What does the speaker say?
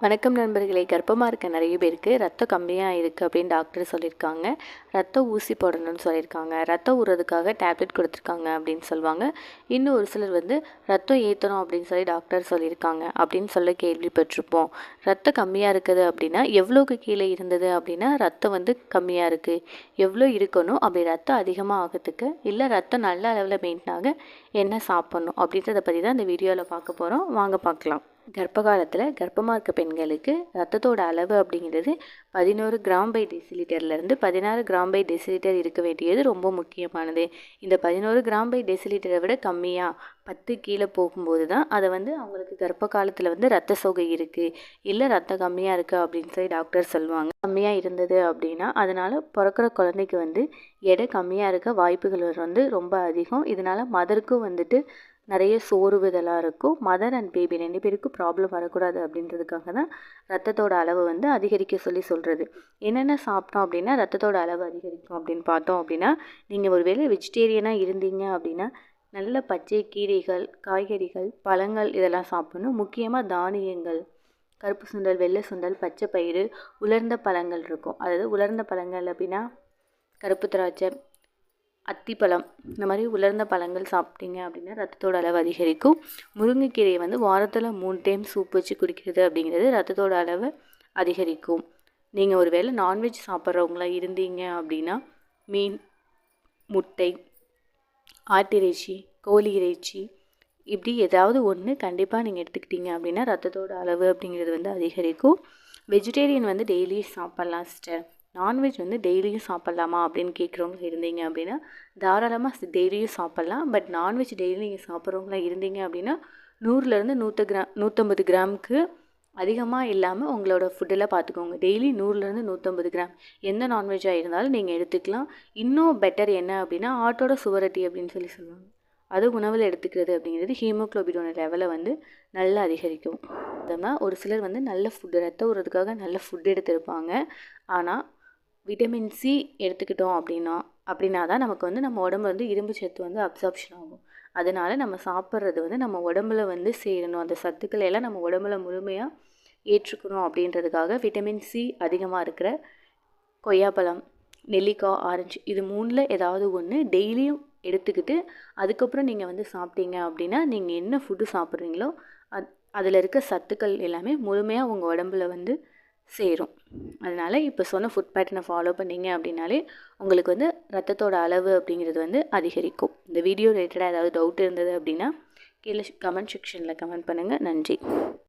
வணக்கம் நண்பர்களே. கர்ப்பமாக இருக்க நிறைய பேருக்கு ரத்தம் கம்மியாக இருக்குது அப்படின்னு டாக்டர் சொல்லியிருக்காங்க. ரத்த ஊசி போடணும்னு சொல்லியிருக்காங்க. ரத்தம் ஊறுறதுக்காக டேப்லெட் கொடுத்துருக்காங்க அப்படின்னு சொல்லுவாங்க. இன்னும் ஒரு சிலர் ரத்தம் ஏற்றணும் அப்படின்னு சொல்லி டாக்டர் சொல்லியிருக்காங்க அப்படின்னு சொல்ல கேள்விப்பட்டிருப்போம். ரத்தம் கம்மியாக இருக்குது அப்படின்னா எவ்வளோக்கு கீழே இருந்தது அப்படின்னா ரத்தம் கம்மியாக இருக்குது, எவ்வளோ இருக்கணும், அப்படி ரத்தம் அதிகமாக ஆகிறதுக்கு இல்லை ரத்தம் நல்ல அளவில் மெயின்டைன் ஆக என்ன சாப்பிட்ணும் அப்படின்றத பற்றி தான் இந்த வீடியோவில் பார்க்க போகிறோம். வாங்க பார்க்கலாம். கர்ப்ப காலத்தில் கர்ப்பமாக இருக்க பெண்களுக்கு ரத்தத்தோட அளவு அப்படிங்கிறது 11 கிராம் பை டெசிலிட்டர்லேருந்து 16 கிராம் பை டெசிலிட்டர் இருக்க வேண்டியது ரொம்ப முக்கியமானது. இந்த 11 கிராம் பை டெசிலிட்டரை விட கம்மியாக 10 கீழே போகும்போது தான் அதை அவங்களுக்கு கர்ப்ப காலத்தில் ரத்த சோகை இருக்குது இல்லை ரத்தம் கம்மியாக இருக்குது அப்படின்னு சொல்லி டாக்டர் சொல்லுவாங்க. கம்மியாக இருந்தது அப்படின்னா அதனால் பிறக்கிற குழந்தைக்கு எடை கம்மியாக இருக்க வாய்ப்புகள் ரொம்ப அதிகம். இதனால் மதருக்கும் நிறைய சோர்வுதலாக இருக்கும். மதர் அண்ட் பேபி 2 பேருக்கும் ப்ராப்ளம் வரக்கூடாது அப்படின்றதுக்காக தான் ரத்தத்தோட அளவு அதிகரிக்க சொல்கிறது. என்னென்ன சாப்பிட்டோம் அப்படின்னா ரத்தத்தோட அளவு அதிகரிக்கும் அப்படின்னு பார்த்தோம் அப்படின்னா, நீங்கள் ஒரு வேளை வெஜிடேரியனாக இருந்தீங்க அப்படின்னா நல்ல பச்சை கீரைகள், காய்கறிகள், பழங்கள் இதெல்லாம் சாப்பிடணும். முக்கியமாக தானியங்கள், கருப்பு சுண்டல், வெள்ளை சுண்டல், பச்சை பயிறு, உலர்ந்த பழங்கள் இருக்கும். அதாவது உலர்ந்த பழங்கள் அப்படின்னா கருப்பு திராட்சை, அத்திப்பழம், இந்த மாதிரி உலர்ந்த பழங்கள் சாப்பிட்டீங்க அப்படின்னா ரத்தத்தோட அளவு அதிகரிக்கும். முருங்கைக்கீரையை வாரத்தில் 3 டைம் சூப் வச்சு குடிக்கிறது அப்படிங்கிறது ரத்தத்தோட அளவு அதிகரிக்கும். நீங்கள் ஒரு வேளை நான்வெஜ் சாப்பிட்றவங்களா இருந்தீங்க அப்படின்னா மீன், முட்டை, ஆட்டிறைச்சி, கோழி இறைச்சி இப்படி ஏதாவது ஒன்று கண்டிப்பாக நீங்கள் எடுத்துக்கிட்டீங்க அப்படின்னா ரத்தத்தோட அளவு அப்படிங்கிறது அதிகரிக்கும். வெஜிடேரியன் டெய்லி சாப்பிட்லாம் சிஸ்டர், நான்வெஜ் டெய்லியும் சாப்பிட்லாமா அப்படின்னு கேட்குறவங்க இருந்தீங்க அப்படின்னா தாராளமாக டெய்லியும் சாப்பிட்லாம். பட் நான்வெஜ் டெய்லி நீங்கள் சாப்பிட்றவங்களாம் இருந்தீங்க அப்படின்னா 100லேருந்து 150 கிராமுக்கு அதிகமாக இல்லாமல் உங்களோட ஃபுட்டில் பார்த்துக்கோங்க. டெய்லி 100லேருந்து 150 கிராம் எந்த நான்வெஜ்ஜாக இருந்தாலும் நீங்கள் எடுத்துக்கலாம். இன்னும் பெட்டர் என்ன அப்படின்னா ஆட்டோட சுவரொட்டி அப்படின்னு சொல்லி சொல்லுவாங்க. அது உணவில் எடுத்துக்கிறது அப்படிங்கிறது ஹீமோக்ளோபினோட லெவலை நல்லா அதிகரிக்கும். அதனால் ஒரு சிலர் நல்ல ஃபுட்டு ரத்தம் ஊறுறதுக்காக நல்ல ஃபுட் எடுத்திருப்பாங்க. ஆனால் விட்டமின் சி எடுத்துக்கிட்டோம் அப்படின்னா தான் நமக்கு நம்ம உடம்பு இரும்பு சத்து அப்சார்ப்ஷன் ஆகும். அதனால் நம்ம சாப்பிட்றது நம்ம உடம்புல சேரணும். அந்த சத்துக்களை எல்லாம் நம்ம உடம்புல முழுமையாக ஏற்றுக்கணும் அப்படின்றதுக்காக விட்டமின் சி அதிகமாக இருக்கிற கொய்யாப்பழம், நெல்லிக்காய், ஆரஞ்சு இது 3ல் ஏதாவது ஒன்று டெய்லியும் எடுத்துக்கிட்டு அதுக்கப்புறம் நீங்கள் சாப்பிட்டீங்க அப்படின்னா நீங்கள் என்ன ஃபுட்டு சாப்பிட்றீங்களோ அதில் இருக்க சத்துக்கள் எல்லாமே முழுமையாக உங்கள் உடம்புல சேரும். அதனால் இப்போ சொன்ன ஃபுட் பேட்டர்னை ஃபாலோ பண்ணிங்க அப்படின்னாலே உங்களுக்கு ரத்தத்தோட அளவு அப்படிங்கிறது அதிகரிக்கும். இந்த வீடியோ ரிலேட்டடாக ஏதாவது டவுட் இருந்தது அப்படின்னா கீழே கமெண்ட் செக்ஷனில் கமெண்ட் பண்ணுங்கள். நன்றி.